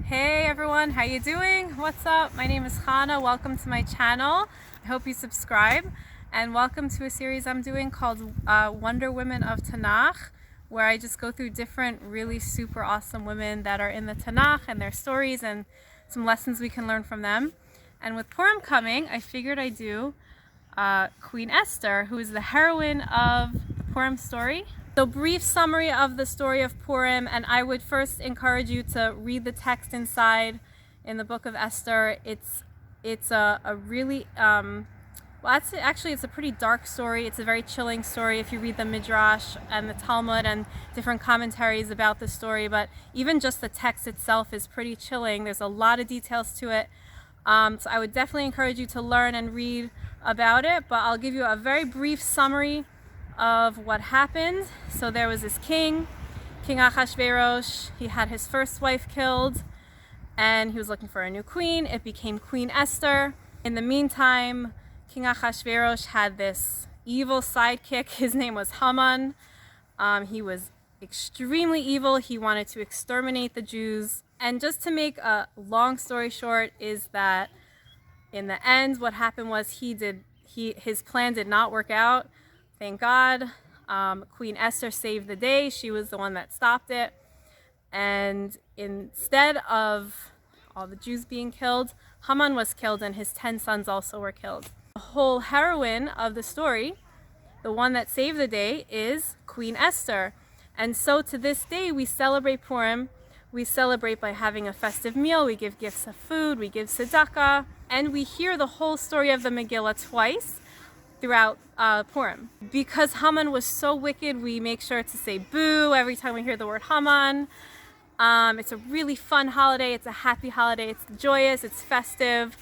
Hey everyone, how you doing? What's up? My name is Chana. Welcome to my channel. I hope you subscribe, and welcome to a series I'm doing called Wonderwomen of Tanach, where I just go through different really super awesome women that are in the Tanach and their stories and some lessons we can learn from them. And with Purim coming, I figured I'd do Queen Esther, who is the heroine of the Purim story. So, brief summary of the story of Purim, and I would first encourage you to read the text inside in the book of Esther. It's a really it's a pretty dark story. It's a very chilling story if you read the Midrash and the Talmud and different commentaries about the story. But even just the text itself is pretty chilling. There's a lot of details to it. So I would definitely encourage you to learn and read about it. But I'll give you a very brief summary of what happened. So there was this king Achashverosh. He had his first wife killed and he was looking for a new queen. It became Queen Esther. In the meantime, King Achashverosh had this evil sidekick. His name was Haman. He was extremely evil. He wanted to exterminate the Jews. And just to make a long story short is that in the end what happened was his plan did not work out. Thank God. Queen Esther saved the day. She was the one that stopped it. And instead of all the Jews being killed, Haman was killed and his 10 sons also were killed. The whole heroine of the story, the one that saved the day, is Queen Esther. And so to this day we celebrate Purim. We celebrate by having a festive meal. We give gifts of food. We give tzedakah. And we hear the whole story of the Megillah twice throughout Purim. Because Haman was so wicked, we make sure to say boo every time we hear the word Haman. It's a really fun holiday. It's a happy holiday. It's joyous. It's festive.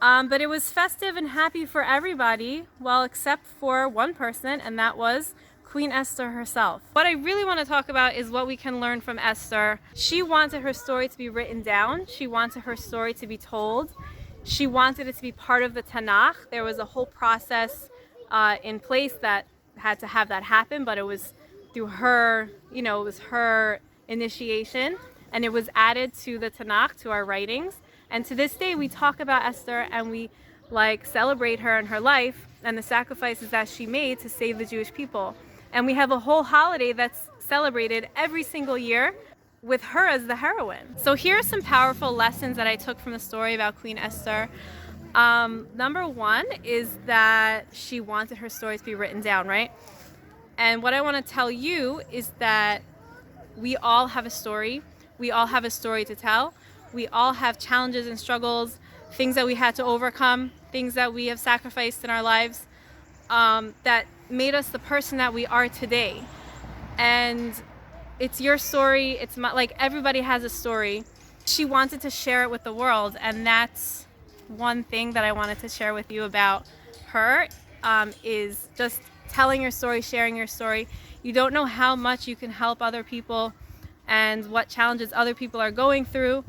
But it was festive and happy for everybody, well, except for one person, and that was Queen Esther herself. What I really want to talk about is what we can learn from Esther. She wanted her story to be written down. She wanted her story to be told. She wanted it to be part of the Tanakh. There was a whole process in place that had to have that happen, but it was through her, it was her initiation, and it was added to the Tanakh, to our writings. And to this day, we talk about Esther and we celebrate her and her life and the sacrifices that she made to save the Jewish people. And we have a whole holiday that's celebrated every single year with her as the heroine. So here are some powerful lessons that I took from the story about Queen Esther. Number one is that she wanted her story to be written down, right? And what I want to tell you is that we all have a story. We all have a story to tell. We all have challenges and struggles, things that we had to overcome, things that we have sacrificed in our lives that made us the person that we are today. And it's your story. It's everybody has a story. She wanted to share it with the world, and that's one thing that I wanted to share with you about her, is just telling your story, sharing your story. You don't know how much you can help other people and what challenges other people are going through,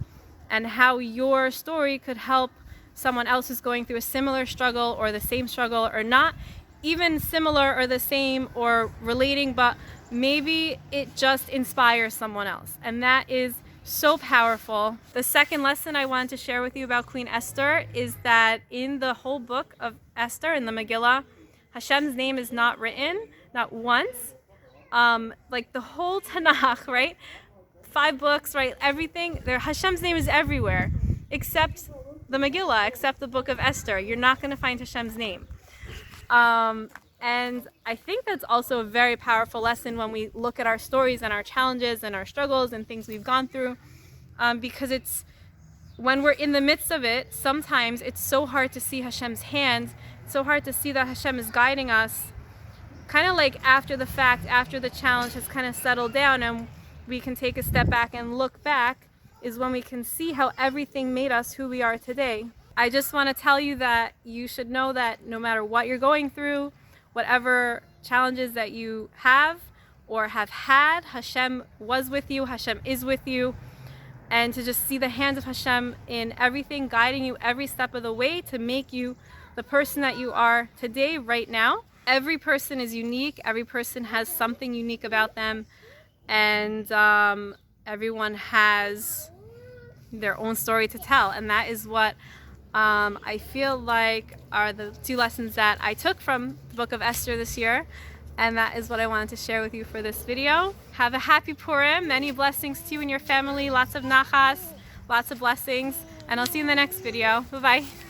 and how your story could help someone else who's going through a similar struggle or the same struggle, or not even similar or the same or relating, but maybe it just inspires someone else. And that is so powerful. The second lesson I wanted to share with you about Queen Esther is that in the whole book of Esther, in the Megillah, Hashem's name is not written, not once. The whole Tanakh, right? 5 books, right? Everything there, Hashem's name is everywhere except the Megillah, except the book of Esther. You're not going to find Hashem's name. And I think that's also a very powerful lesson when we look at our stories and our challenges and our struggles and things we've gone through, because it's when we're in the midst of it, sometimes it's so hard to see Hashem's hand, so hard to see that Hashem is guiding us, kind of like after the fact, after the challenge has kind of settled down and we can take a step back and look back, is when we can see how everything made us who we are today. I just want to tell you that you should know that no matter what you're going through, whatever challenges that you have or have had, Hashem was with you, Hashem is with you, and to just see the hand of Hashem in everything, guiding you every step of the way to make you the person that you are today, right now. Every person is unique. Every person has something unique about them, and everyone has their own story to tell. And that is what I feel like are the two lessons that I took from the book of Esther this year. And that is what I wanted to share with you for this video. Have a happy Purim, many blessings to you and your family, lots of nachas, lots of blessings, and I'll see you in the next video. Bye-bye.